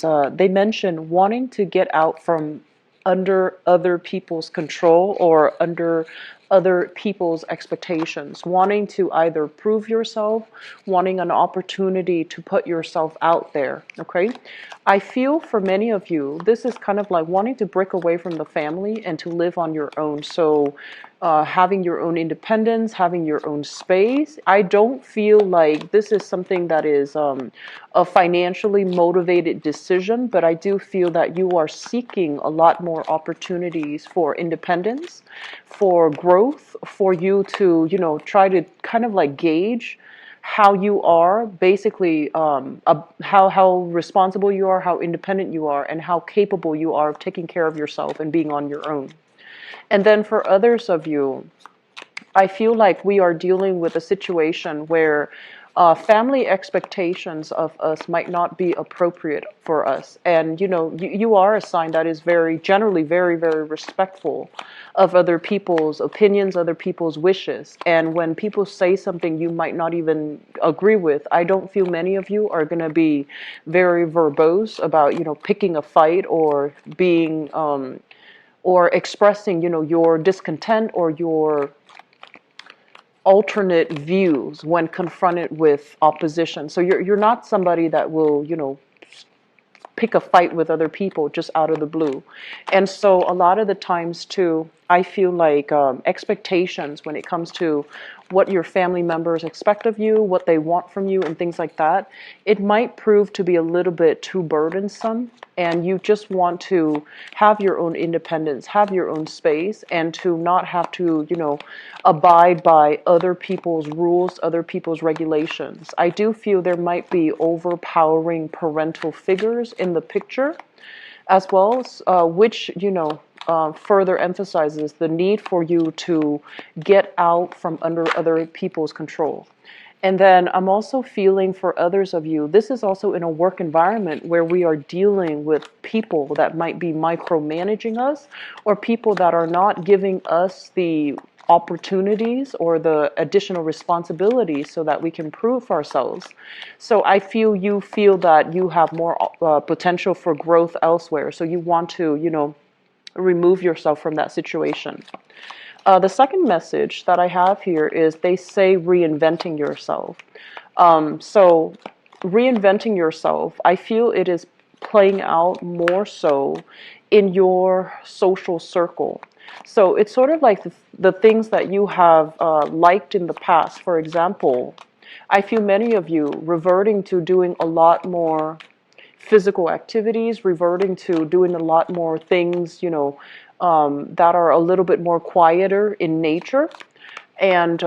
They mention wanting to get out from under other people's control or under other people's expectations, wanting to either prove yourself, wanting an opportunity to put yourself out there. Okay, I feel for many of you, this is kind of like wanting to break away from the family and to live on your own. So having your own independence, having your own space. I don't feel like this is something that is a financially motivated decision, but I do feel that you are seeking a lot more opportunities for independence, for growth, for you to, try to kind of like gauge how you are, basically how responsible you are, how independent you are, and how capable you are of taking care of yourself and being on your own. And then for others of you, I feel like we are dealing with a situation where family expectations of us might not be appropriate for us. And you are a sign that is generally very, very respectful of other people's opinions, other people's wishes. And when people say something you might not even agree with, I don't feel many of you are going to be very verbose about, picking a fight or being, or expressing, your discontent or your alternate views when confronted with opposition. So you're not somebody that will, pick a fight with other people just out of the blue. And so a lot of the times too, I feel like expectations when it comes to what your family members expect of you, what they want from you, and things like that, it might prove to be a little bit too burdensome. And you just want to have your own independence, have your own space, and to not have to, abide by other people's rules, other people's regulations. I do feel there might be overpowering parental figures in the picture as well, which, further emphasizes the need for you to get out from under other people's control. And then I'm also feeling for others of you, this is also in a work environment where we are dealing with people that might be micromanaging us or people that are not giving us the opportunities or the additional responsibilities so that we can prove ourselves. So I feel you feel that you have more potential for growth elsewhere. So you want to, remove yourself from that situation. The second message that I have here is they say reinventing yourself. So reinventing yourself, I feel it is playing out more so in your social circle. So it's sort of like the things that you have liked in the past. For example, I feel many of you reverting to doing a lot more physical activities, reverting to doing a lot more things, that are a little bit more quieter in nature. And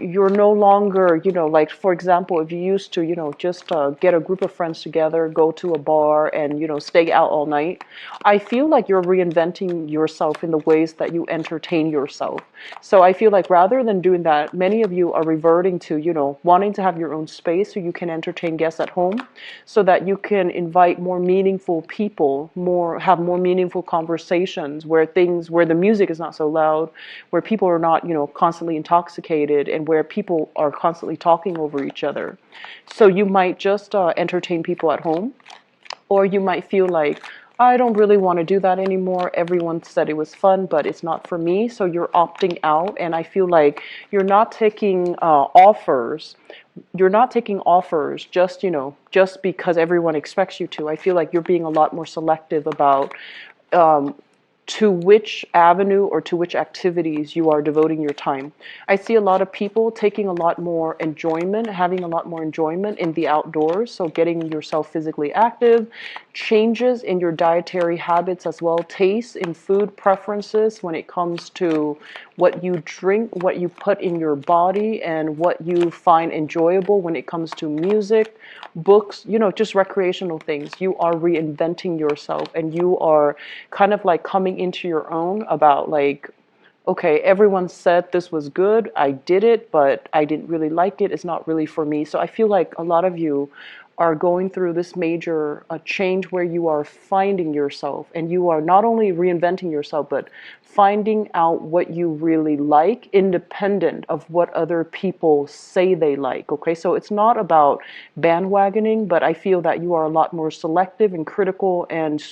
you're no longer, like, for example, if you used to, just get a group of friends together, go to a bar and, stay out all night, I feel like you're reinventing yourself in the ways that you entertain yourself. So I feel like rather than doing that, many of you are reverting to, wanting to have your own space so you can entertain guests at home, so that you can invite more meaningful people, have more meaningful conversations where the music is not so loud, where people are not, constantly intoxicated, and where people are constantly talking over each other. So you might just entertain people at home, or you might feel like, I don't really want to do that anymore. Everyone said it was fun, but it's not for me. So you're opting out, and I feel like you're not taking offers. You're not taking offers just because everyone expects you to. I feel like you're being a lot more selective about to which avenue or to which activities you are devoting your time. I see a lot of people taking a lot more enjoyment, having a lot more enjoyment in the outdoors, so getting yourself physically active, changes in your dietary habits as well, tastes in food preferences when it comes to what you drink, what you put in your body, and what you find enjoyable when it comes to music, books, just recreational things. You are reinventing yourself, and you are kind of like coming into your own about like, okay, everyone said this was good. I did it, but I didn't really like it. It's not really for me. So I feel like a lot of you are going through this major change where you are finding yourself, and you are not only reinventing yourself, but finding out what you really like, independent of what other people say they like. Okay, so it's not about bandwagoning, but I feel that you are a lot more selective and critical, and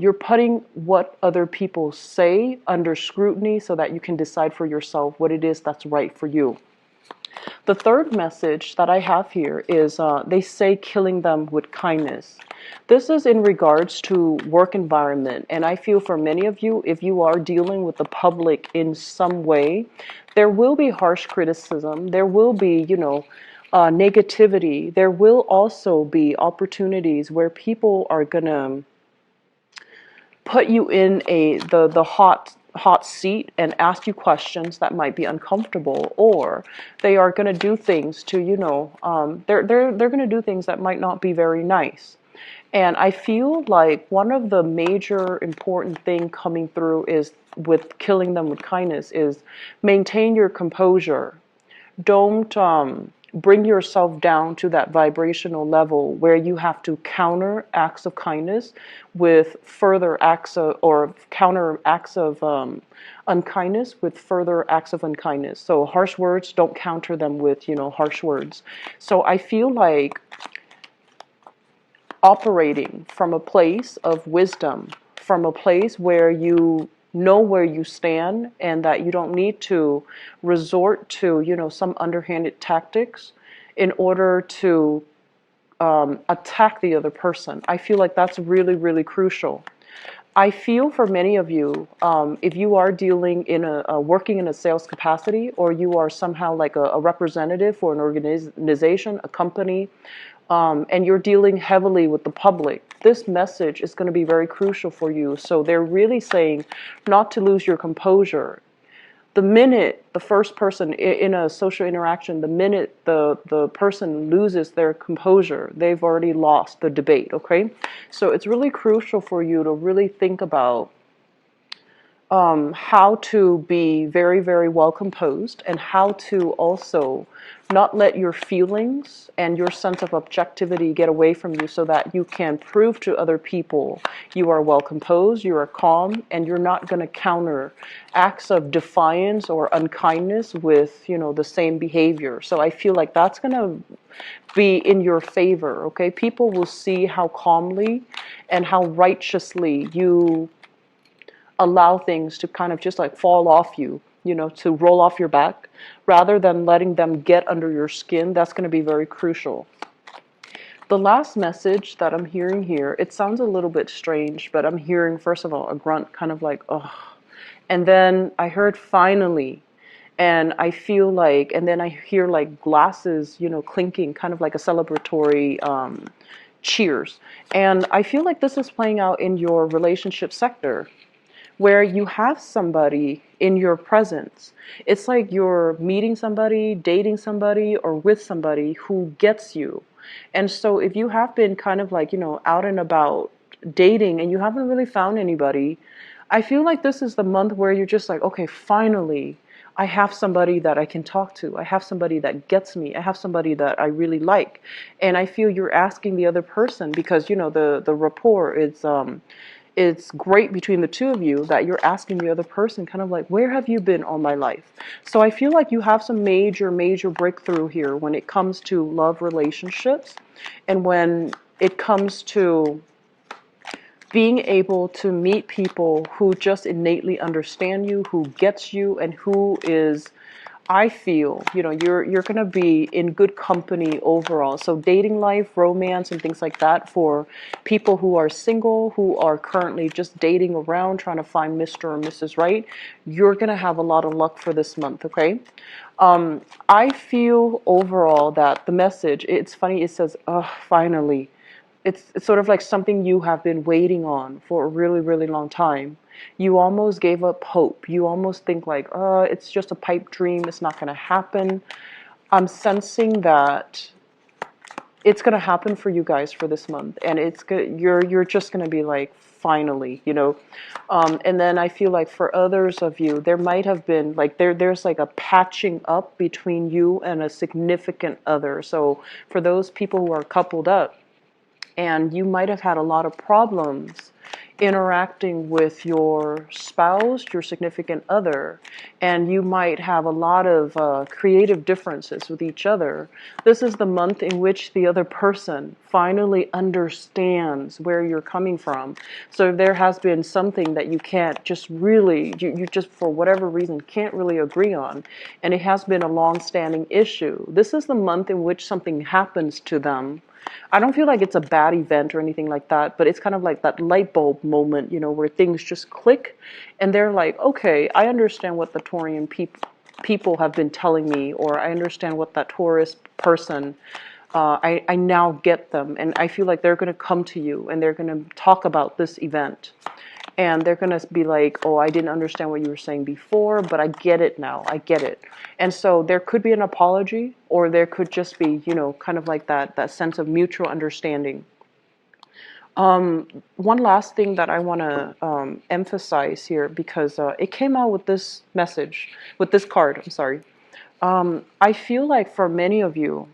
you're putting what other people say under scrutiny so that you can decide for yourself what it is that's right for you. The third message that I have here is they say killing them with kindness. This is in regards to work environment, and I feel for many of you, if you are dealing with the public in some way, there will be harsh criticism, there will be, negativity, there will also be opportunities where people are gonna put you in the hot seat and ask you questions that might be uncomfortable, or they are going to do things to, they're going to do things that might not be very nice. And I feel like one of the major important thing coming through is with killing them with kindness is maintain your composure. Don't bring yourself down to that vibrational level where you have to counter acts of kindness with further acts of, or counter acts of unkindness with further acts of unkindness. So harsh words, don't counter them with, harsh words. So I feel like operating from a place of wisdom, from a place where you know where you stand, and that you don't need to resort to, some underhanded tactics in order to attack the other person. I feel like that's really, really crucial. I feel for many of you, if you are dealing in working in a sales capacity, or you are somehow like a representative for an organization, a company, and you're dealing heavily with the public, this message is going to be very crucial for you. So they're really saying not to lose your composure. The minute the first person in a social interaction, the minute the person loses their composure, they've already lost the debate, okay? So it's really crucial for you to really think about how to be very, very well composed, and how to also not let your feelings and your sense of objectivity get away from you, so that you can prove to other people you are well composed, you are calm, and you're not going to counter acts of defiance or unkindness with, the same behavior. So I feel like that's going to be in your favor, okay? People will see how calmly and how righteously you allow things to kind of just like fall off you, to roll off your back, rather than letting them get under your skin. That's going to be very crucial. The last message that I'm hearing here, it sounds a little bit strange, but I'm hearing, first of all, a grunt, kind of like, oh. And then I heard finally, and I feel like, and then I hear like glasses, clinking, kind of like a celebratory cheers. And I feel like this is playing out in your relationship sector, where you have somebody in your presence. It's like you're meeting somebody, dating somebody, or with somebody who gets you. And so if you have been kind of like, out and about dating and you haven't really found anybody, I feel like this is the month where you're just like, okay, finally, I have somebody that I can talk to. I have somebody that gets me. I have somebody that I really like. And I feel you're asking the other person, because, the rapport is, it's great between the two of you, that you're asking the other person kind of like, where have you been all my life? So I feel like you have some major, major breakthrough here when it comes to love relationships, and when it comes to being able to meet people who just innately understand you, who gets you, and who is, I feel, you're going to be in good company overall. So dating life, romance, and things like that, for people who are single, who are currently just dating around, trying to find Mr. or Mrs. Right, you're going to have a lot of luck for this month, okay? I feel overall that the message, it's funny, it says, oh, finally. It's sort of like something you have been waiting on for a really, really long time. You almost gave up hope. You almost think like, it's just a pipe dream. It's not going to happen. I'm sensing that it's going to happen for you guys for this month, and you're just going to be like, finally, and then I feel like for others of you, there might have been like there's like a patching up between you and a significant other. So for those people who are coupled up, and you might have had a lot of problems interacting with your spouse, your significant other, and you might have a lot of creative differences with each other. This is the month in which the other person finally understands where you're coming from. So if there has been something that you can't just really, you just for whatever reason can't really agree on, and it has been a long-standing issue, this is the month in which something happens to them. I don't feel like it's a bad event or anything like that, but it's kind of like that light bulb moment, where things just click and they're like, okay, I understand what the Taurian people have been telling me, or I understand what that Taurus person, I now get them. And I feel like they're going to come to you and they're going to talk about this event. And they're going to be like, oh, I didn't understand what you were saying before, but I get it now. I get it. And so there could be an apology, or there could just be, kind of like that sense of mutual understanding. One last thing that I want to emphasize here, because it came out with this message, with this card, I'm sorry. I feel like for many of you,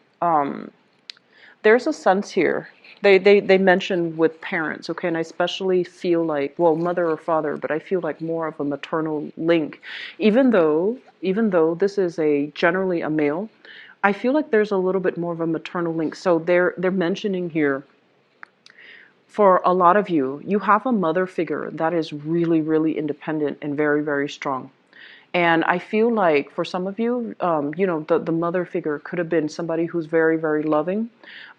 there's a sense here. They mention with parents, okay, and I especially feel like, well, mother or father, but I feel like more of a maternal link. Even though this is generally a male, I feel like there's a little bit more of a maternal link. So they're mentioning here, for a lot of you, you have a mother figure that is really, really independent and very, very strong. And I feel like for some of you, the mother figure could have been somebody who's very, very loving,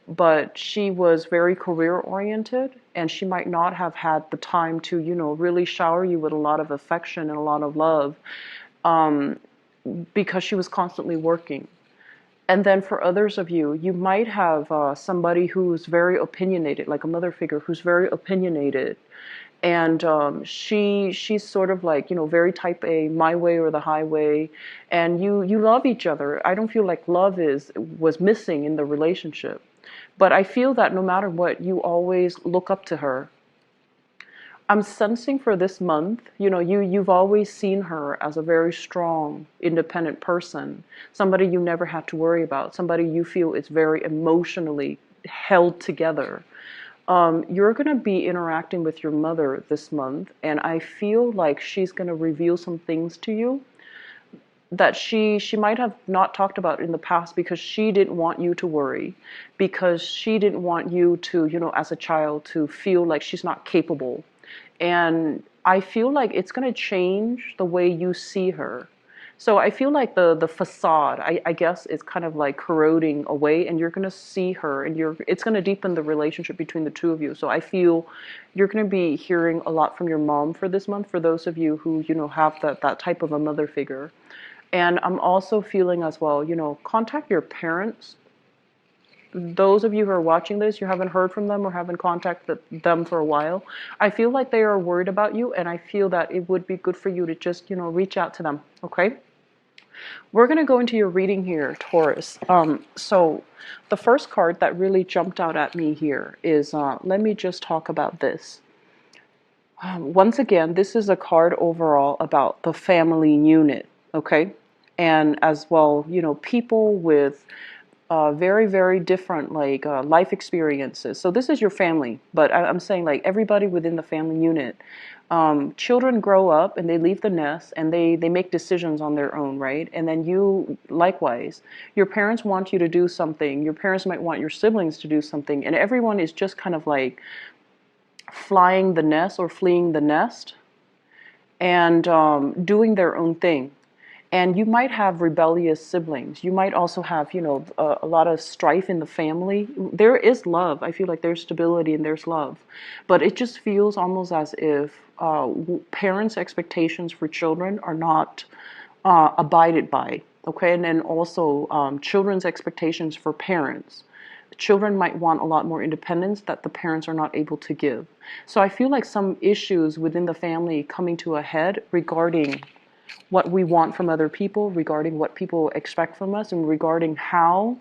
but she was very career oriented, and she might not have had the time to, really shower you with a lot of affection and a lot of love, because she was constantly working. And then for others of you, you might have somebody who's very opinionated, like a mother figure who's very opinionated. And she's sort of like, very type A, my way or the highway. And you love each other. I don't feel like love was missing in the relationship. But I feel that no matter what, you always look up to her. I'm sensing for this month, you've always seen her as a very strong, independent person, somebody you never had to worry about, somebody you feel is very emotionally held together. You're going to be interacting with your mother this month, and I feel like she's going to reveal some things to you that she might have not talked about in the past, because she didn't want you to worry, because she didn't want you to, as a child, to feel like she's not capable. And I feel like it's going to change the way you see her. So I feel like the facade, I guess, is kind of like corroding away, and you're going to see her, and it's going to deepen the relationship between the two of you. So I feel you're going to be hearing a lot from your mom for this month, for those of you who, have that type of a mother figure. And I'm also feeling as well, contact your parents. Those of you who are watching this, you haven't heard from them or haven't contacted them for a while. I feel like they are worried about you, and I feel that it would be good for you to just, reach out to them, okay? We're going to go into your reading here, Taurus. So the first card that really jumped out at me here is, let me just talk about this. Once again, this is a card overall about the family unit, okay? And as well, people with very, very different life experiences. So this is your family, but I'm saying like everybody within the family unit. Children grow up and they leave the nest and they make decisions on their own, right? And then you, likewise, your parents want you to do something. Your parents might want your siblings to do something, and everyone is just kind of like flying the nest or fleeing the nest and doing their own thing. And you might have rebellious siblings. You might also have, a lot of strife in the family. There is love. I feel like there's stability and there's love. But it just feels almost as if parents' expectations for children are not abided by. Okay, and then also children's expectations for parents. Children might want a lot more independence that the parents are not able to give. So I feel like some issues within the family coming to a head regarding what we want from other people, regarding what people expect from us, and regarding how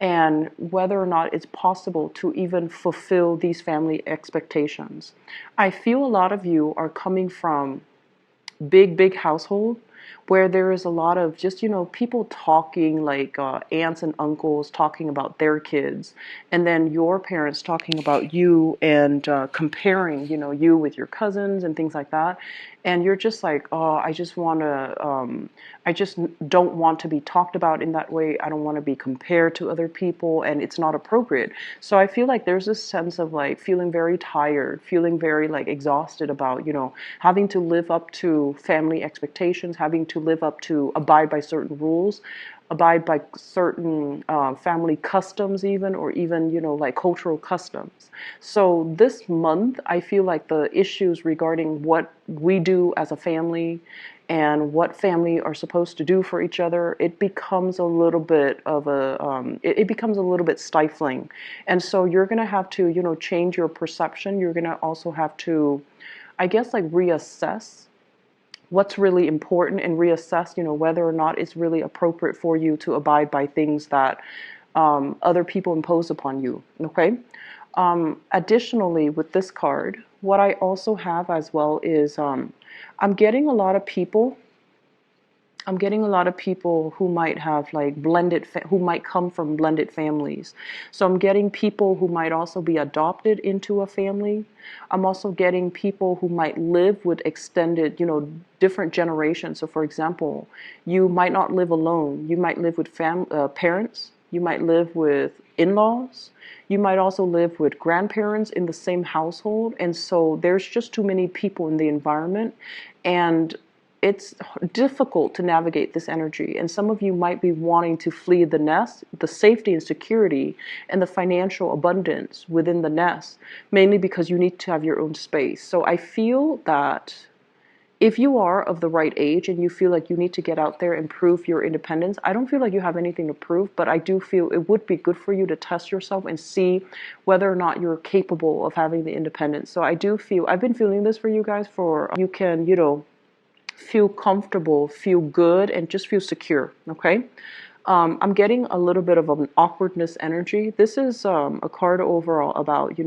and whether or not it's possible to even fulfill these family expectations. I feel a lot of you are coming from big household where there is a lot of just, people talking, like aunts and uncles talking about their kids, and then your parents talking about you, and comparing, you with your cousins and things like that. And you're just like, oh, I just don't want to be talked about in that way. I don't want to be compared to other people, and it's not appropriate. So I feel like there's this sense of like feeling very tired, feeling very like exhausted about, having to live up to family expectations, having to live up to abide by certain rules, abide by certain family customs, even, or even, like cultural customs. So this month, I feel like the issues regarding what we do as a family and what family are supposed to do for each other, it becomes a little bit of it becomes a little bit stifling. And so you're going to have to, change your perception. You're going to also have to, I guess, like reassess what's really important, and reassess, whether or not it's really appropriate for you to abide by things that other people impose upon you. Okay. Additionally, with this card, what I also have as well is I'm getting a lot of people. I'm getting a lot of people who might have like who might come from blended families. So I'm getting people who might also be adopted into a family. I'm also getting people who might live with extended, different generations. So for example, you might not live alone. You might live with parents. You might live with in-laws. You might also live with grandparents in the same household. And so there's just too many people in the environment. And it's difficult to navigate this energy, and some of you might be wanting to flee the nest, the safety and security and the financial abundance within the nest, mainly because you need to have your own space. So I feel that if you are of the right age and you feel like you need to get out there and prove your independence, I don't feel like you have anything to prove, but I do feel it would be good for you to test yourself and see whether or not you're capable of having the independence. So I do feel, I've been feeling this for you guys for, you can, feel comfortable, feel good, and just feel secure. Okay. I'm getting a little bit of an awkwardness energy. This is a card overall about,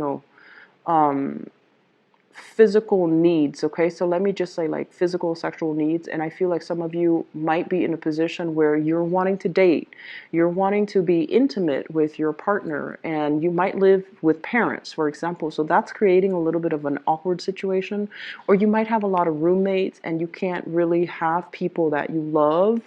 physical needs. Okay, so let me just say like physical sexual needs. And I feel like some of you might be in a position where you're wanting to date, you're wanting to be intimate with your partner, and you might live with parents, for example. So that's creating a little bit of an awkward situation. Or you might have a lot of roommates and you can't really have people that you love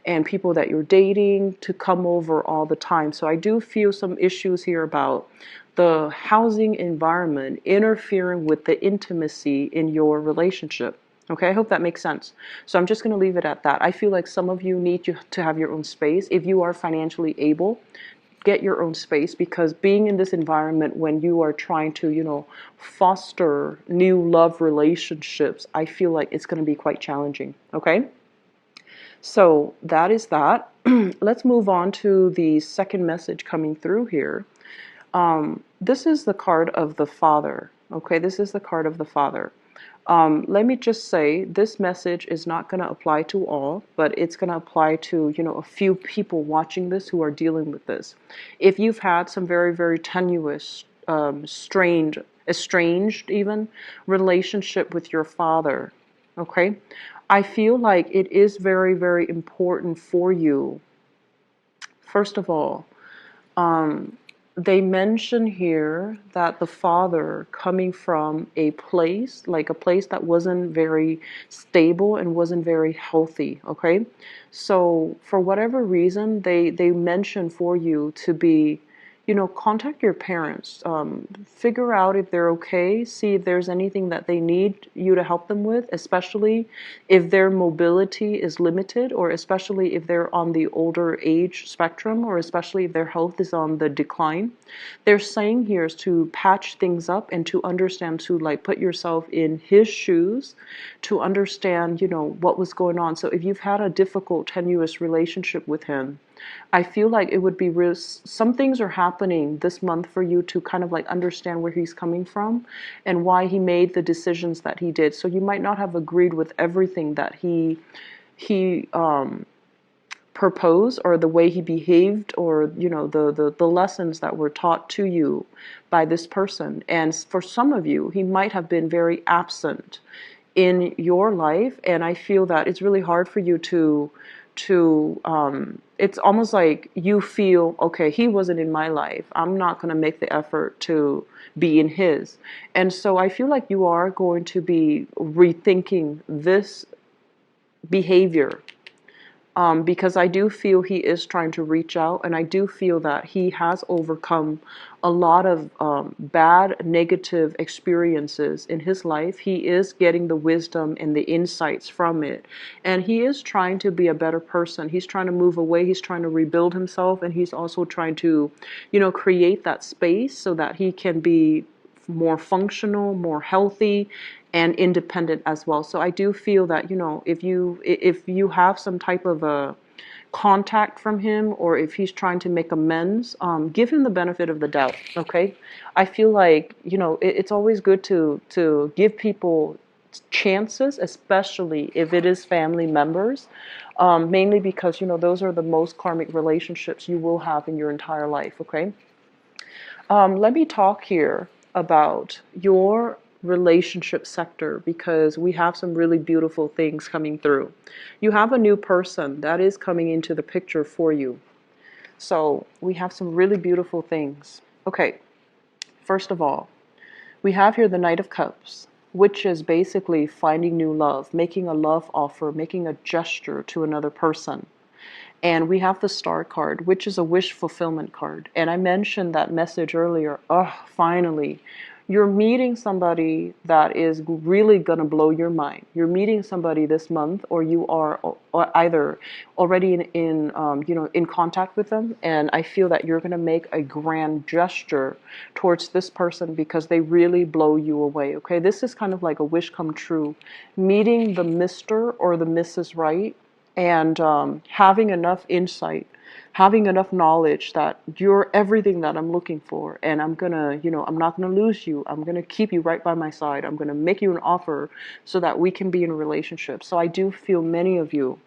and people that you're dating to come over all the time. So I do feel some issues here about the housing environment interfering with the intimacy in your relationship. Okay, I hope that makes sense. So I'm just going to leave it at that. I feel like some of you need to have your own space. If you are financially able, get your own space, because being in this environment when you are trying to, foster new love relationships, I feel like it's going to be quite challenging. Okay, so that is that. Let's move on to the second message coming through here. This is the card of the Father. Okay, this is the card of the Father. Let me just say, this message is not going to apply to all, but it's going to apply to, a few people watching this who are dealing with this. If you've had some very tenuous, estranged even, relationship with your father, okay, I feel like it is very important for you. First of all, they mention here that the father coming from a place, like a place that wasn't very stable and wasn't very healthy, okay? So for whatever reason, they mention for you to be, contact your parents, figure out if they're okay, see if there's anything that they need you to help them with, especially if their mobility is limited, or especially if they're on the older age spectrum, or especially if their health is on the decline. They're saying here is to patch things up and to understand, to like put yourself in his shoes, to understand, what was going on. So if you've had a difficult, tenuous relationship with him, I feel like it would be real. Some things are happening this month for you to kind of like understand where he's coming from and why he made the decisions that he did. So you might not have agreed with everything that he proposed, or the way he behaved, or the lessons that were taught to you by this person. And for some of you, he might have been very absent in your life, and I feel that it's really hard for you to it's almost like you feel, okay, he wasn't in my life, I'm not going to make the effort to be in his. And so I feel like you are going to be rethinking this behavior, because I do feel he is trying to reach out, and I do feel that he has overcome a lot of bad, negative experiences in his life. He is getting the wisdom and the insights from it, and he is trying to be a better person. He's trying to move away, he's trying to rebuild himself, and he's also trying to, create that space so that he can be more functional, more healthy, and independent as well. So I do feel that, if you have some type of a contact from him, or if he's trying to make amends, give him the benefit of the doubt. Okay, I feel like, it's always good to give people chances, especially if it is family members, mainly because those are the most karmic relationships you will have in your entire life. Okay. Let me talk here about your relationship sector, because we have some really beautiful things coming through. You have a new person that is coming into the picture for you. So we have some really beautiful things. Okay, first of all, we have here the Knight of Cups, which is basically finding new love, making a love offer, making a gesture to another person. And we have the Star card, which is a wish fulfillment card. And I mentioned that message earlier. Oh, finally. You're meeting somebody that is really going to blow your mind. You're meeting somebody this month, or you are either already in contact with them. And I feel that you're going to make a grand gesture towards this person because they really blow you away. Okay, this is kind of like a wish come true. Meeting the Mr. or the Mrs. Right, and having enough insight, having enough knowledge that you're everything that I'm looking for, and I'm gonna, I'm not gonna lose you. I'm gonna keep you right by my side. I'm gonna make you an offer so that we can be in a relationship. So I do feel many of you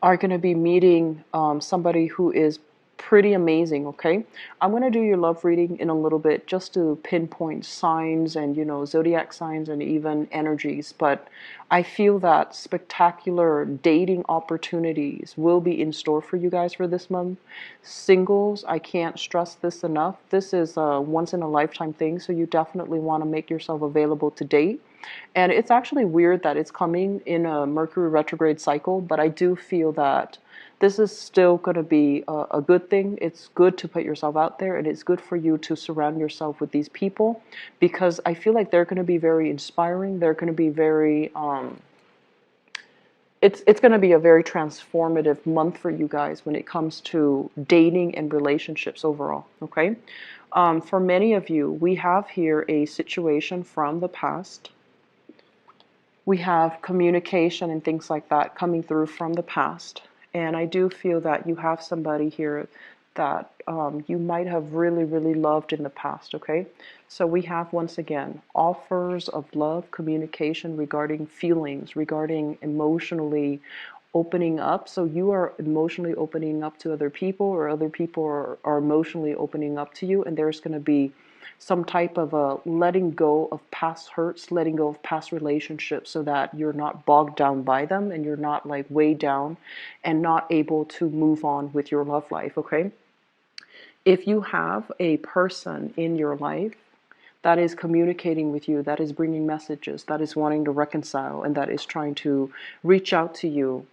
are going to be meeting somebody who is pretty amazing. Okay, I'm going to do your love reading in a little bit, just to pinpoint signs and zodiac signs and even energies. But I feel that spectacular dating opportunities will be in store for you guys for this month. Singles, I can't stress this enough, this is a once in a lifetime thing, so you definitely want to make yourself available to date. And it's actually weird that it's coming in a Mercury retrograde cycle, but I do feel that this is still going to be a good thing. It's good to put yourself out there, and it's good for you to surround yourself with these people, because I feel like they're going to be very inspiring. They're going to be very, it's going to be a very transformative month for you guys when it comes to dating and relationships overall. Okay. For many of you, we have here a situation from the past. We have communication and things like that coming through from the past. And I do feel that you have somebody here that you might have really, really loved in the past, okay? So we have, once again, offers of love, communication regarding feelings, regarding emotionally opening up. So you are emotionally opening up to other people, or other people are emotionally opening up to you, and there's going to be some type of a letting go of past hurts, letting go of past relationships, so that you're not bogged down by them and you're not like weighed down and not able to move on with your love life, okay? If you have a person in your life that is communicating with you, that is bringing messages, that is wanting to reconcile, and that is trying to reach out to you,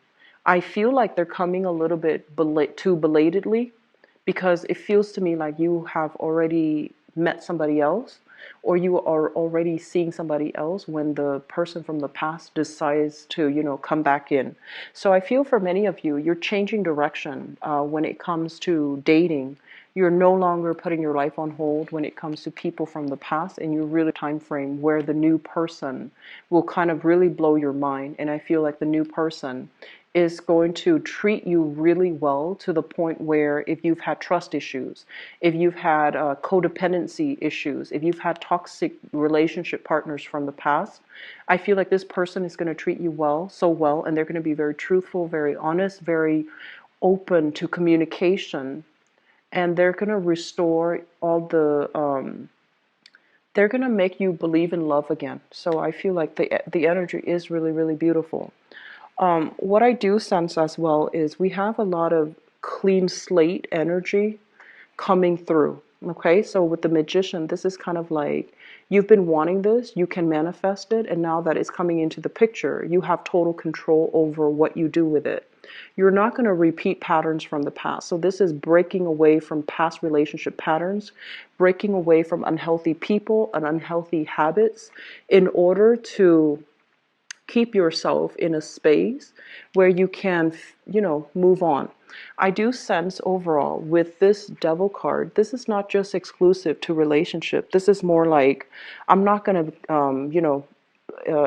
I feel like they're coming a little bit too belatedly, because it feels to me like you have already met somebody else, or you are already seeing somebody else when the person from the past decides to, come back in. So I feel for many of you, you're changing direction when it comes to dating. You're no longer putting your life on hold when it comes to people from the past, and you're really time frame where the new person will kind of really blow your mind. And I feel like the new person is going to treat you really well, to the point where if you've had trust issues, if you've had codependency issues, if you've had toxic relationship partners from the past, I feel like this person is going to treat you well, so well, and they're going to be very truthful, very honest, very open to communication, and they're going to restore all the they're going to make you believe in love again. So I feel like the energy is really, really beautiful. What I do sense as well is we have a lot of clean slate energy coming through. Okay, so with the Magician, this is kind of like you've been wanting this, you can manifest it, and now that it's coming into the picture, you have total control over what you do with it. You're not going to repeat patterns from the past. So this is breaking away from past relationship patterns, breaking away from unhealthy people and unhealthy habits in order to keep yourself in a space where you can, move on. I do sense overall with this Devil card, this is not just exclusive to relationship. This is more like, I'm not going to,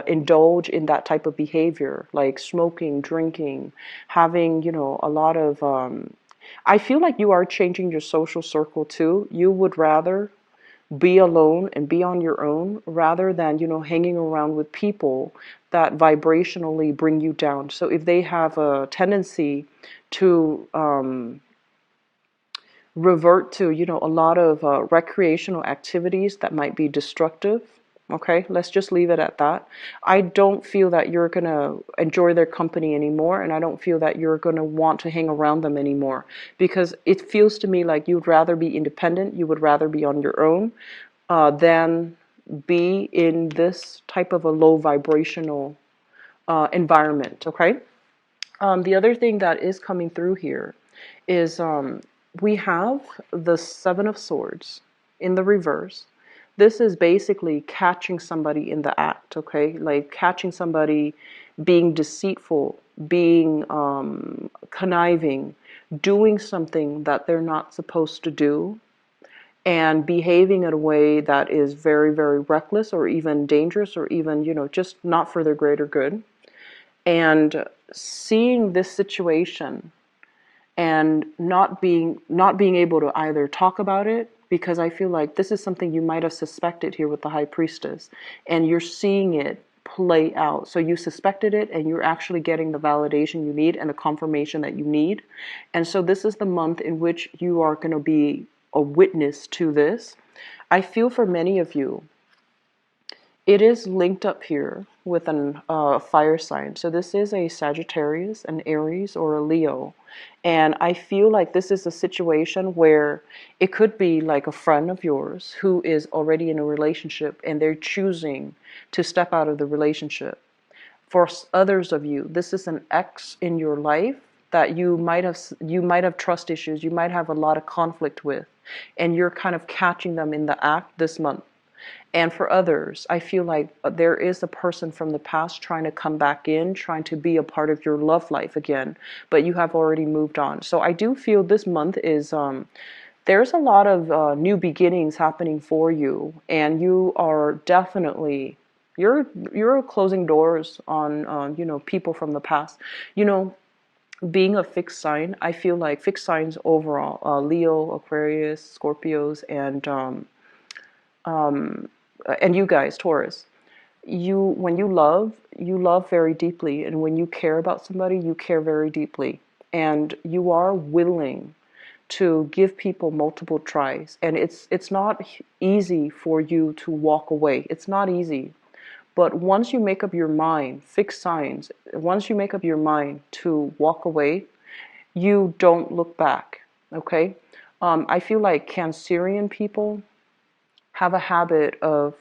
indulge in that type of behavior, like smoking, drinking, having, a lot of, I feel like you are changing your social circle too. You would rather be alone and be on your own rather than, hanging around with people that vibrationally bring you down. So if they have a tendency to revert to, a lot of recreational activities that might be destructive, okay, let's just leave it at that. I don't feel that you're going to enjoy their company anymore, and I don't feel that you're going to want to hang around them anymore, because it feels to me like you'd rather be independent, you would rather be on your own than be in this type of a low vibrational environment, okay? The other thing that is coming through here is we have the Seven of Swords in the reverse. This is basically catching somebody in the act, okay? Like catching somebody being deceitful, being conniving, doing something that they're not supposed to do, and behaving in a way that is very, very reckless or even dangerous or even, just not for their greater good. And seeing this situation and not being able to either talk about it, because I feel like this is something you might have suspected here with the High Priestess, and you're seeing it play out. So you suspected it, and you're actually getting the validation you need and the confirmation that you need. And so this is the month in which you are going to be a witness to this. I feel for many of you, it is linked up here with an fire sign. So this is a Sagittarius, an Aries, or a Leo. And I feel like this is a situation where it could be like a friend of yours who is already in a relationship and they're choosing to step out of the relationship. For others of you, this is an ex in your life that you might have trust issues, you might have a lot of conflict with, and you're kind of catching them in the act this month. And for others, I feel like there is a person from the past trying to come back in, trying to be a part of your love life again, but you have already moved on. So I do feel this month is, there's a lot of new beginnings happening for you, and you are definitely, you're closing doors on, people from the past. Being a fixed sign, I feel like fixed signs overall, Leo, Aquarius, Scorpios, and you guys, Taurus, when you love very deeply, and when you care about somebody, you care very deeply, and you are willing to give people multiple tries. And it's not easy for you to walk away. It's not easy. But once you make up your mind, fixed signs, once you make up your mind to walk away, you don't look back, okay? I feel like Cancerian people have a habit of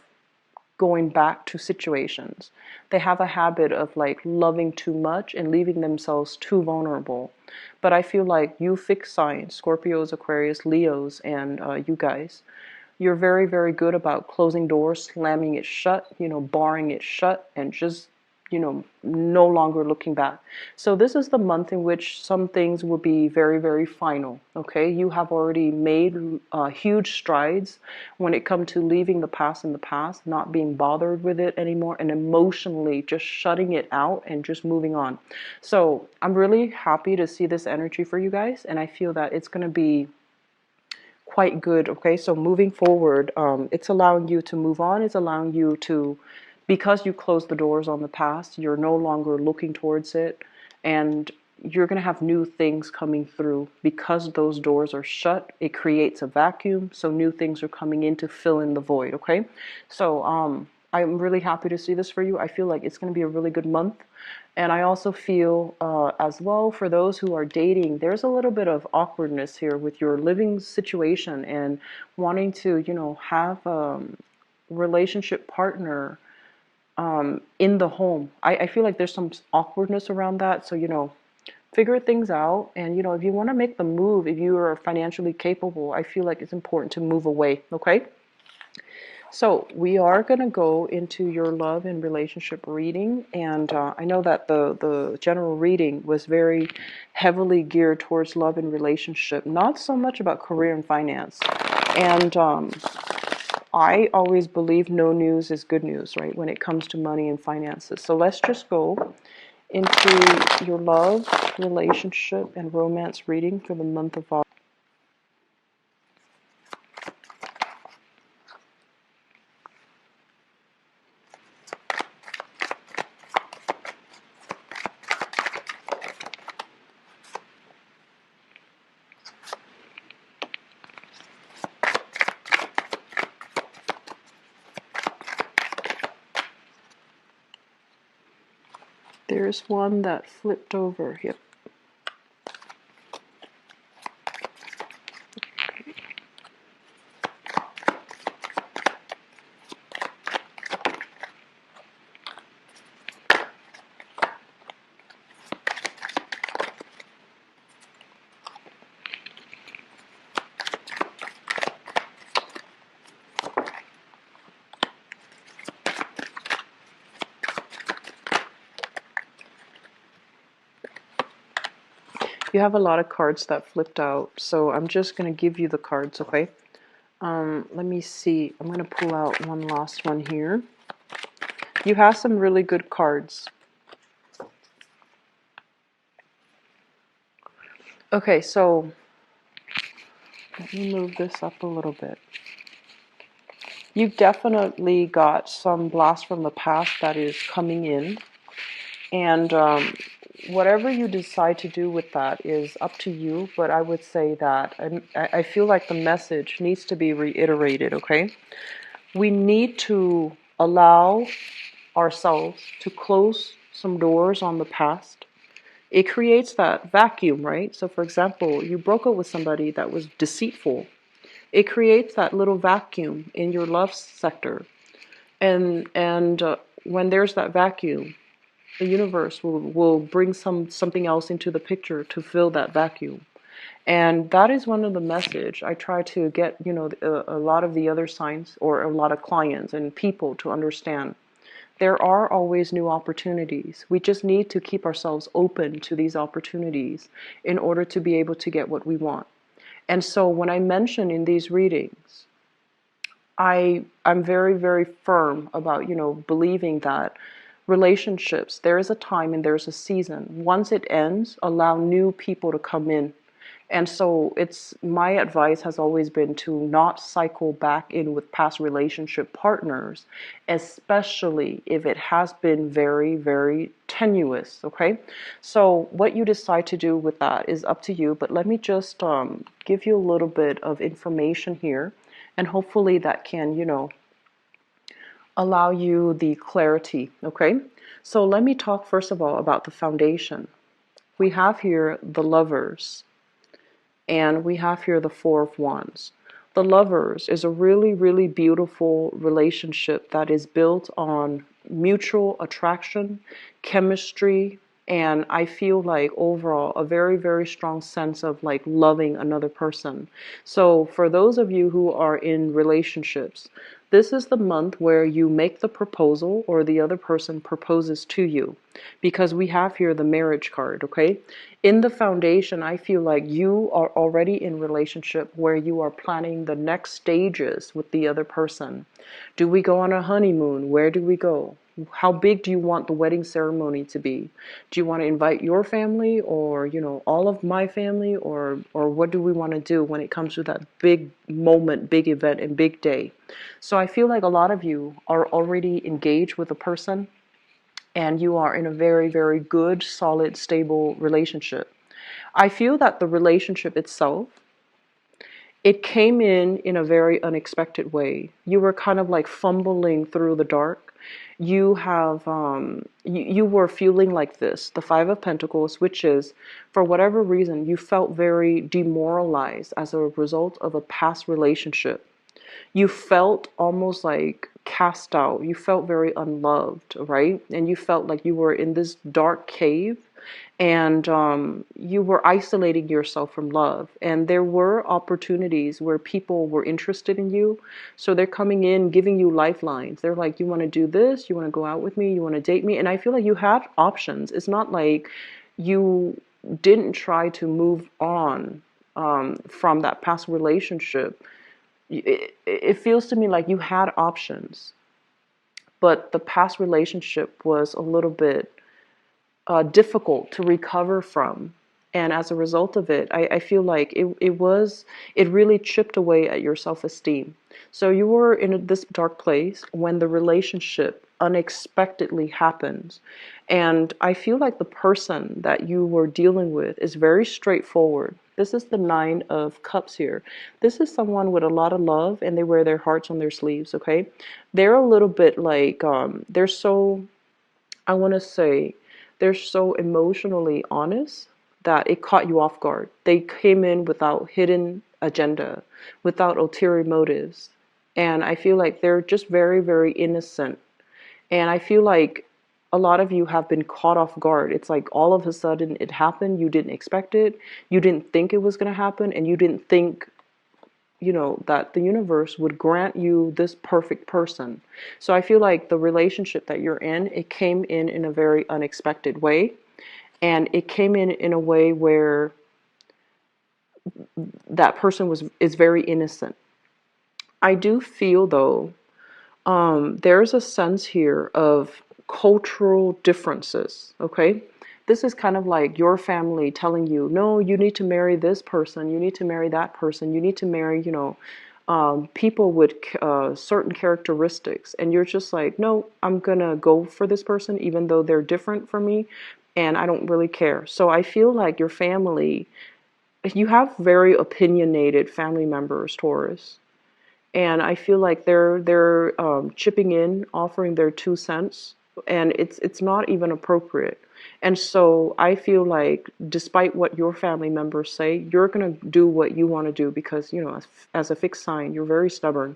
going back to situations. They have a habit of like loving too much and leaving themselves too vulnerable. But I feel like you fixed signs, Scorpios, Aquarius, Leos, and you guys, you're very, very good about closing doors, slamming it shut, barring it shut, and just, no longer looking back. So this is the month in which some things will be very, very final. Okay, you have already made huge strides when it comes to leaving the past in the past, not being bothered with it anymore, and emotionally just shutting it out and just moving on. So I'm really happy to see this energy for you guys, and I feel that it's going to be quite good. Okay, so moving forward, it's allowing you to move on. It's allowing you to, because you closed the doors on the past, you're no longer looking towards it, and you're going to have new things coming through. Because those doors are shut, it creates a vacuum, so new things are coming in to fill in the void. Okay, so I'm really happy to see this for you. I feel like it's going to be a really good month. And I also feel as well, for those who are dating, there's a little bit of awkwardness here with your living situation and wanting to, have a relationship partner in the home. I feel like there's some awkwardness around that. So, figure things out. And, if you want to make the move, if you are financially capable, I feel like it's important to move away. Okay? So we are going to go into your love and relationship reading, and I know that the general reading was very heavily geared towards love and relationship, not so much about career and finance. And I always believe no news is good news, right, when it comes to money and finances. So let's just go into your love, relationship, and romance reading for the month of August. There's one that flipped over. Yep. You have a lot of cards that flipped out, so I'm just going to give you the cards, okay? Let me see. I'm going to pull out one last one here. You have some really good cards. Okay, so let me move this up a little bit. You've definitely got some blast from the past that is coming in, and whatever you decide to do with that is up to you, but I would say that I feel like the message needs to be reiterated, okay? We need to allow ourselves to close some doors on the past. It creates that vacuum, right? So for example, you broke up with somebody that was deceitful. It creates that little vacuum in your love sector. And when there's that vacuum, the universe will bring something else into the picture to fill that vacuum. And that is one of the message I try to get, a lot of the other signs or a lot of clients and people to understand. There are always new opportunities. We just need to keep ourselves open to these opportunities in order to be able to get what we want. And so when I mention in these readings, I'm very, very firm about, believing that relationships, there is a time and there's a season. Once it ends, allow new people to come in. And so my advice has always been to not cycle back in with past relationship partners, especially if it has been very, very tenuous, okay? So what you decide to do with that is up to you, but let me just give you a little bit of information here, and hopefully that can, allow you the clarity, okay? So let me talk first of all about the foundation. We have here the Lovers, and we have here the Four of Wands. The Lovers is a really, really beautiful relationship that is built on mutual attraction, chemistry, And I feel like overall a very, very strong sense of like loving another person. So for those of you who are in relationships, this is the month where you make the proposal or the other person proposes to you, because we have here the marriage card, okay? In the foundation, I feel like you are already in relationship where you are planning the next stages with the other person. Do we go on a honeymoon? Where do we go? How big do you want the wedding ceremony to be? Do you want to invite your family, or, you know, all of my family, or what do we want to do when it comes to that big moment, big event, and big day? So I feel like a lot of you are already engaged with a person, and you are in a very, very good, solid, stable relationship. I feel that the relationship itself, it came in a very unexpected way. You were kind of like fumbling through the dark. You were feeling like this, the Five of Pentacles, which is, for whatever reason, you felt very demoralized as a result of a past relationship. You felt almost like cast out. You felt very unloved, right? And you felt like you were in this dark cave, and you were isolating yourself from love. And there were opportunities where people were interested in you. So they're coming in, giving you lifelines. They're like, you want to do this? You want to go out with me? You want to date me? And I feel like you had options. It's not like you didn't try to move on from that past relationship. It feels to me like you had options, but the past relationship was a little bit difficult to recover from. And as a result of it, I feel like it really chipped away at your self-esteem. So you were in this dark place when the relationship unexpectedly happens. And I feel like the person that you were dealing with is very straightforward. This is the Nine of Cups here. This is someone with a lot of love, and they wear their hearts on their sleeves, okay? They're a little bit like, they're so, I want to say, they're so emotionally honest that it caught you off guard. They came in without hidden agenda, without ulterior motives. And I feel like they're just very, very innocent. And I feel like a lot of you have been caught off guard. It's like all of a sudden it happened. You didn't expect it. You didn't think it was going to happen. And you didn't think, you know, that the universe would grant you this perfect person. So I feel like the relationship that you're in, it came in a very unexpected way. And it came in a way where that person is very innocent. I do feel though, there's a sense here of cultural differences, okay? This is kind of like your family telling you, no, you need to marry this person, you need to marry that person, you need to marry, you know, people with certain characteristics. And you're just like, no, I'm gonna go for this person even though they're different from me, and I don't really care. So I feel like your family, you have very opinionated family members, Taurus. And I feel like they're chipping in, offering their 2 cents, and it's not even appropriate. And so I feel like, despite what your family members say, you're gonna do what you want to do because, you know, as a fixed sign, you're very stubborn.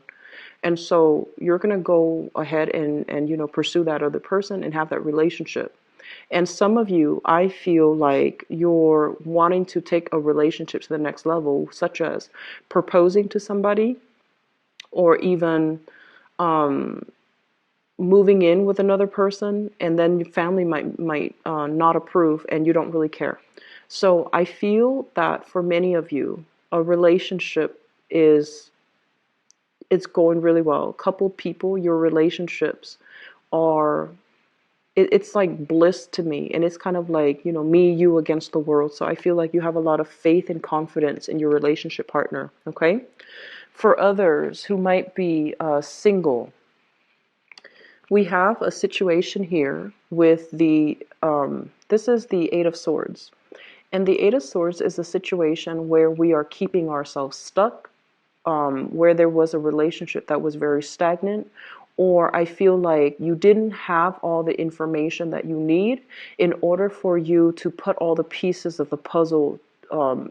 And so you're gonna go ahead and, you know, pursue that other person and have that relationship. And some of you, I feel like you're wanting to take a relationship to the next level, such as proposing to somebody, or even moving in with another person, and then your family might not approve, and you don't really care. So I feel that for many of you, a relationship is it's going really well. Couple people, your relationships are it's like bliss to me, and it's kind of like, you know, me, you against the world. So I feel like you have a lot of faith and confidence in your relationship partner, okay? For others who might be single, we have a situation here with this is the Eight of Swords. And the Eight of Swords is a situation where we are keeping ourselves stuck, where there was a relationship that was very stagnant, or I feel like you didn't have all the information that you need in order for you to put all the pieces of the puzzle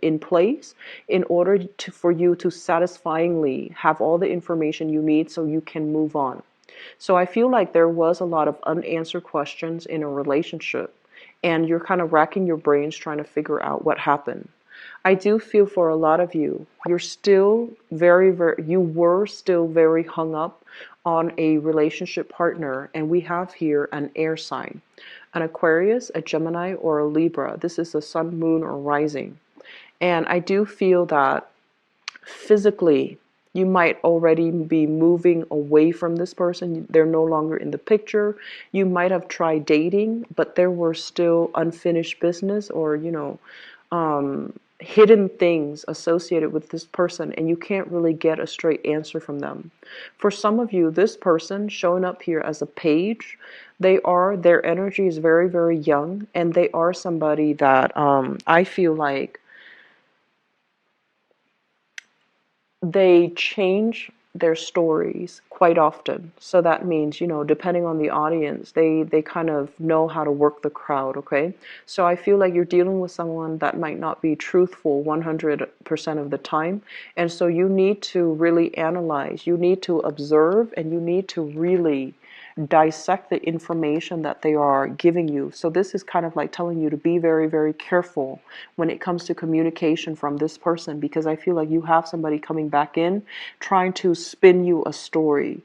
in place, in order for you to satisfyingly have all the information you need so you can move on. So I feel like there was a lot of unanswered questions in a relationship, and you're kind of racking your brains trying to figure out what happened. I do feel for a lot of you, you're still you were still very hung up on a relationship partner, and we have here an air sign, an Aquarius, a Gemini, or a Libra. This is a sun, moon, or rising. And I do feel that physically, you might already be moving away from this person. They're no longer in the picture. You might have tried dating, but there were still unfinished business or, hidden things associated with this person, and you can't really get a straight answer from them. For some of you, this person showing up here as a page, their energy is very, very young, and they are somebody that I feel like they change their stories quite often. So that means, depending on the audience, they kind of know how to work the crowd, okay? So I feel like you're dealing with someone that might not be truthful 100% of the time. And so you need to really analyze, you need to observe, and you need to really dissect the information that they are giving you. So this is kind of like telling you to be very, very careful when it comes to communication from this person, because I feel like you have somebody coming back in trying to spin you a story.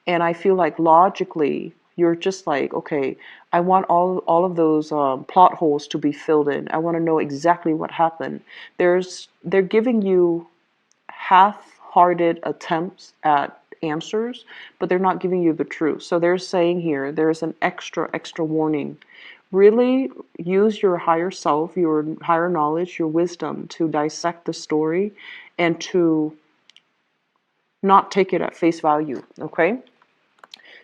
And I feel like logically, you're just like, okay, I want all of those plot holes to be filled in. I want to know exactly what happened. They're giving you half-hearted attempts at answers, but they're not giving you the truth. So they're saying here, there's an extra warning. Really use your higher self, your higher knowledge, your wisdom to dissect the story and to not take it at face value, okay?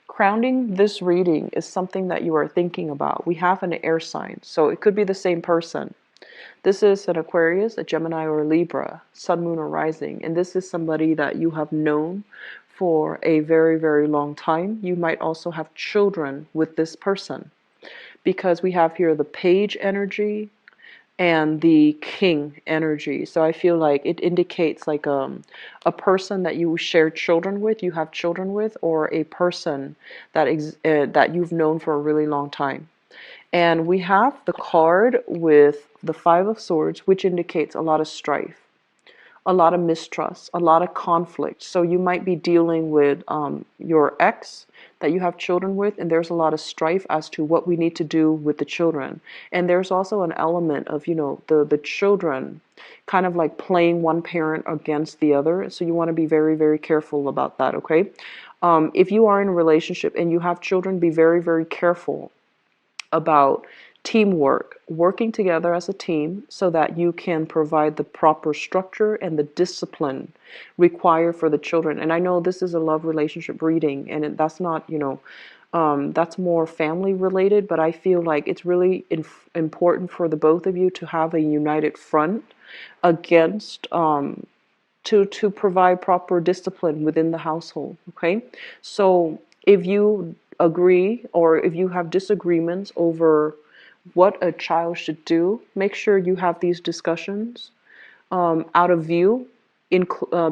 Crowning this reading is something that you are thinking about. We have an air sign, so it could be the same person. This is an Aquarius, a Gemini, or a Libra, sun, moon, or rising. And this is somebody that you have known for a very, very long time. You might also have children with this person, because we have here the page energy and the king energy. So I feel like it indicates like a person that you share children with, you have children with, or a person that you've known for a really long time. And we have the card with the Five of Swords, which indicates a lot of strife, a lot of mistrust, a lot of conflict. So you might be dealing with your ex that you have children with, and there's a lot of strife as to what we need to do with the children. And there's also an element of, the children kind of like playing one parent against the other. So you want to be very, very careful about that, okay? If you are in a relationship and you have children, be very, very careful about teamwork, working together as a team so that you can provide the proper structure and the discipline required for the children. And I know this is a love relationship reading, and that's not, that's more family related, but I feel like it's really important for the both of you to have a united front against to provide proper discipline within the household, okay? So if you agree or if you have disagreements over what a child should do, make sure you have these discussions out of view,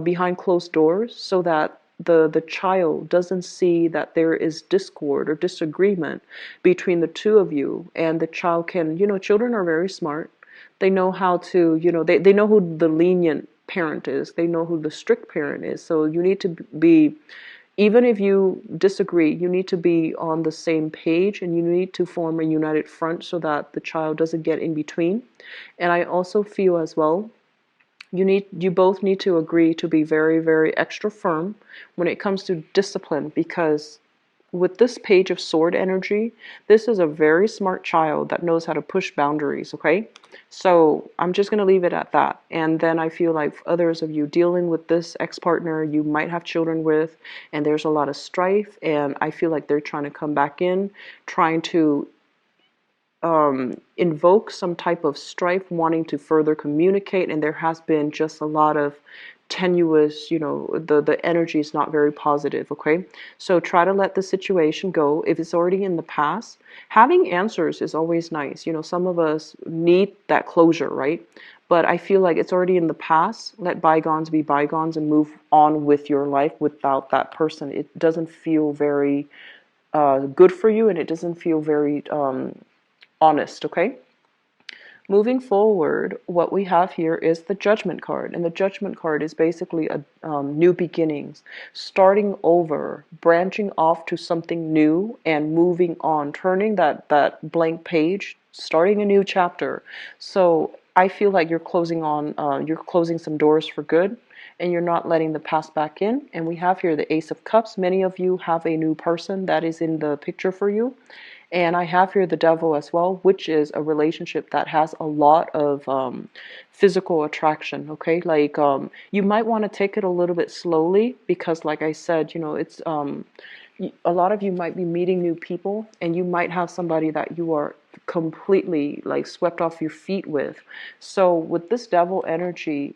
behind closed doors, so that the child doesn't see that there is discord or disagreement between the two of you, and the child can, children are very smart. They know how to, they know who the lenient parent is. They know who the strict parent is. So you need to be, even if you disagree, you need to be on the same page, and you need to form a united front so that the child doesn't get in between. And I also feel as well, you both need to agree to be very, very extra firm when it comes to discipline, because with this Page of Sword energy, this is a very smart child that knows how to push boundaries, okay? So I'm just going to leave it at that. And then I feel like others of you dealing with this ex-partner you might have children with, and there's a lot of strife, and I feel like they're trying to come back in, trying to invoke some type of strife, wanting to further communicate, and there has been just a lot of tenuous, the energy is not very positive, okay? So try to let the situation go. If it's already in the past, having answers is always nice. Some of us need that closure, right? But I feel like it's already in the past. Let bygones be bygones and move on with your life without that person. It doesn't feel very good for you, and it doesn't feel very honest, okay? Moving forward, what we have here is the Judgment card, and the Judgment card is basically a new beginnings, starting over, branching off to something new, and moving on, turning that blank page, starting a new chapter. So I feel like you're closing some doors for good, and you're not letting the past back in. And we have here the Ace of Cups. Many of you have a new person that is in the picture for you. And I have here the Devil as well, which is a relationship that has a lot of physical attraction, okay? Like you might want to take it a little bit slowly because, like I said, it's a lot of you might be meeting new people, and you might have somebody that you are completely like swept off your feet with. So with this Devil energy,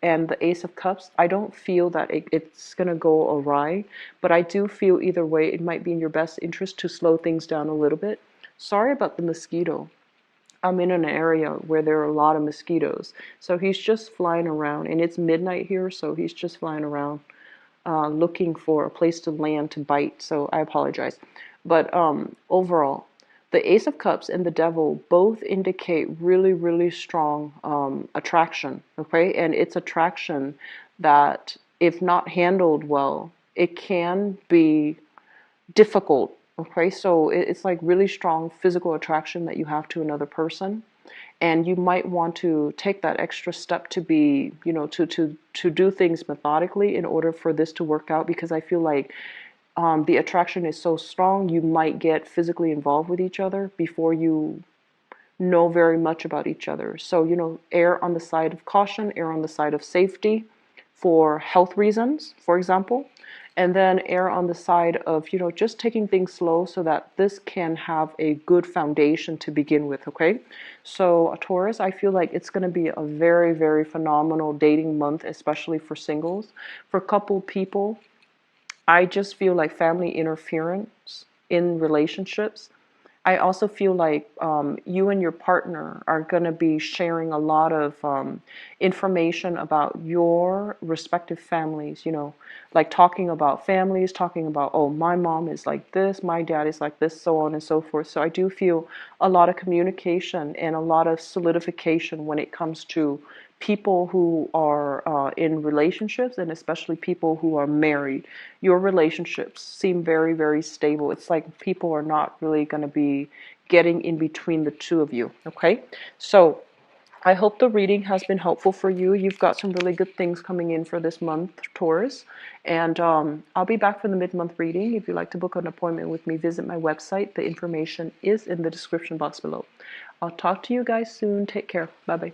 and the Ace of Cups, I don't feel that it's going to go awry, but I do feel either way it might be in your best interest to slow things down a little bit. Sorry about the mosquito. I'm in an area where there are a lot of mosquitoes. So he's just flying around, and it's midnight here, so he's just flying around looking for a place to land to bite. So I apologize. But overall, the Ace of Cups and the Devil both indicate really, really strong attraction, okay? And it's attraction that, if not handled well, it can be difficult, okay? So it's like really strong physical attraction that you have to another person. And you might want to take that extra step to be, to do things methodically in order for this to work out, because I feel like the attraction is so strong, you might get physically involved with each other before you know very much about each other. So, err on the side of caution, err on the side of safety for health reasons, for example, and then err on the side of, just taking things slow so that this can have a good foundation to begin with, okay? So, Taurus, I feel like it's going to be a very, very phenomenal dating month, especially for singles. For coupled people, I just feel like family interference in relationships. I also feel like you and your partner are going to be sharing a lot of information about your respective families, like talking about families, talking about, oh, my mom is like this, my dad is like this, so on and so forth. So I do feel a lot of communication and a lot of solidification when it comes to people who are in relationships, and especially people who are married. Your relationships seem very, very stable. It's like people are not really going to be getting in between the two of you, okay? So I hope the reading has been helpful for you. You've got some really good things coming in for this month, Taurus. And I'll be back for the mid-month reading. If you'd like to book an appointment with me, visit my website. The information is in the description box below. I'll talk to you guys soon. Take care. Bye-bye.